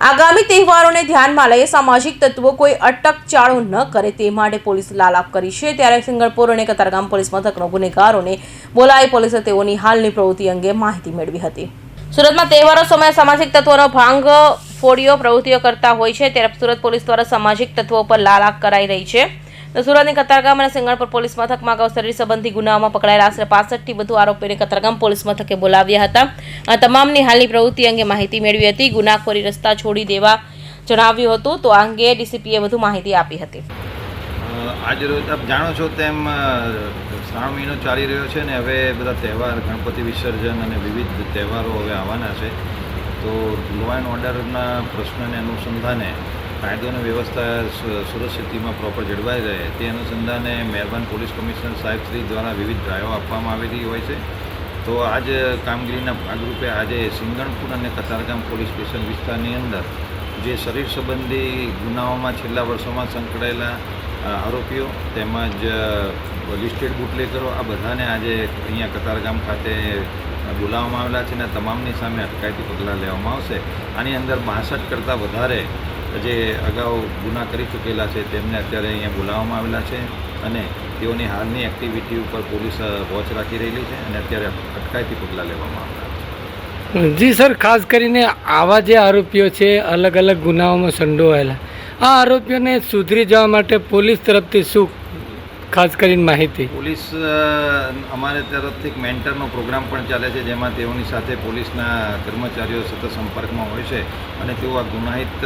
આગામી તહેવારોને ધ્યાનમાં લઈ સામાજિક તત્વો કોઈ અટકચાળો ન કરે તે માટે પોલીસ લાલાપ કરી છે। ત્યારે સિંગણપુર અને કતારગામ પોલીસ મથકનો ગુનેગારોને બોલાવી પોલીસે તેઓની હાલની પ્રવૃત્તિ અંગે માહિતી મેળવી હતી। સુરતમાં તહેવારો સમયે સામાજિક તત્વોનો ભાંગ ફોડીઓ પ્રવૃત્તિઓ કરતા હોય છે, ત્યારે સુરત પોલીસ દ્વારા સામાજિક તત્વો પર લાલાપ કરાઈ રહી છે। તો સુરતની કતારગામ અને સિંગણપુર પોલીસ મથકમાં અગાઉ શરીર સંબંધી ગુનાઓમાં પકડાયેલા આશરે 65થી વધુ આરોપીઓને કતારગામ પોલીસ મથકે બોલાવ્યા હતા। આ તમામની હાલની પ્રવૃત્તિ અંગે માહિતી મેળવી હતી। ગુનાખોરી રસ્તા છોડી દેવા જણાવ્યું હતું। તો આ અંગે ડીસીપીએ વધુ માહિતી આપી હતી। આજ રોજ આપ જાણો છો તેમ શ્રાવણ મહિનો ચાલી રહ્યો છે ને હવે બધા તહેવાર ગણપતિ વિસર્જન અને વિવિધ તહેવારો હવે આવવાના છે। તો લો એન્ડ ઓર્ડરના પ્રશ્નને અનુસંધાને કાયદો અને વ્યવસ્થા સુરત સિટીમાં પ્રોપર જળવાઈ રહે તે અનુસંધાને મહેરબાન પોલીસ કમિશનર સાહેબ શ્રી દ્વારા વિવિધ ડ્રાઈવો આપવામાં આવેલી હોય છે। તો આજ કામગીરીના ભાગરૂપે આજે સિંગણપુર અને કતારગામ પોલીસ સ્ટેશન વિસ્તારની અંદર જે શરીર સંબંધી ગુનાઓમાં છેલ્લા વર્ષોમાં સંકળાયેલા આરોપીઓ તેમજ લિસ્ટેડ બુટલેગરો આ બધાને આજે અહીંયા કતારગામ ખાતે બોલાવવામાં આવેલા છે અને તમામની સામે અટકાયતી પગલાં લેવામાં આવશે। આની અંદર 62 કરતાં વધારે જે અગાઉ ગુના કરી ચૂકેલા છે તેમને અત્યારે અહીંયા બોલાવવામાં આવેલા છે અને તેઓની હાલની એક્ટિવિટી ઉપર પોલીસ વોચ રાખી રહેલી છે અને અત્યારે અટકાયતી પગલાં લેવામાં આવેલા છે। જી સર, ખાસ કરીને આવા જે આરોપીઓ છે અલગ અલગ ગુનાઓમાં સંડોવાયેલા, આ આરોપીઓને સુધરી જવા માટે પોલીસ તરફથી શું ખાસ કરીને માહિતી? પોલીસ અમારે તરફથી એક મેન્ટરનો પ્રોગ્રામ પણ ચાલે છે જેમાં તેઓની સાથે પોલીસના કર્મચારીઓ સતત સંપર્કમાં હોય છે અને તેઓ આ ગુનાહિત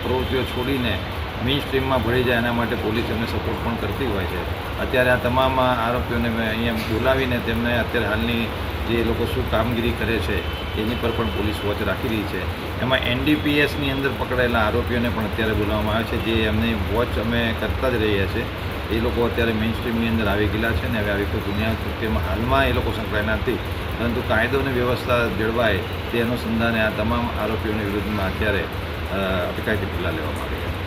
પ્રવૃત્તિઓ છોડીને મેઇન સ્ટ્રીમમાં ભળી જાય એના માટે પોલીસ એમને સપોર્ટ પણ કરતી હોય છે। અત્યારે આ તમામ આરોપીઓને મેં અહીંયા બોલાવીને તેમને અત્યારે હાલની જે લોકો શું કામગીરી કરે છે એની પર પણ પોલીસ વોચ રાખેલી છે। એમાં એનડીપીએસની અંદર પકડાયેલા આરોપીઓને પણ અત્યારે બોલાવવામાં આવે છે જે એમની વોચ અમે કરતા જ રહીએ છીએ। એ લોકો અત્યારે મેઇન સ્ટ્રીમની અંદર આવી ગયેલા છે ને હવે આવી કોઈ ગુનિયા કૃત્યમાં હાલમાં એ લોકો સંકળાયેલા નથી, પરંતુ કાયદો અને વ્યવસ્થા જળવાય તે અનુસંધાને આ તમામ આરોપીઓની વિરુદ્ધમાં અત્યારે અટકાયતી પગલાં લેવામાં આવી છે।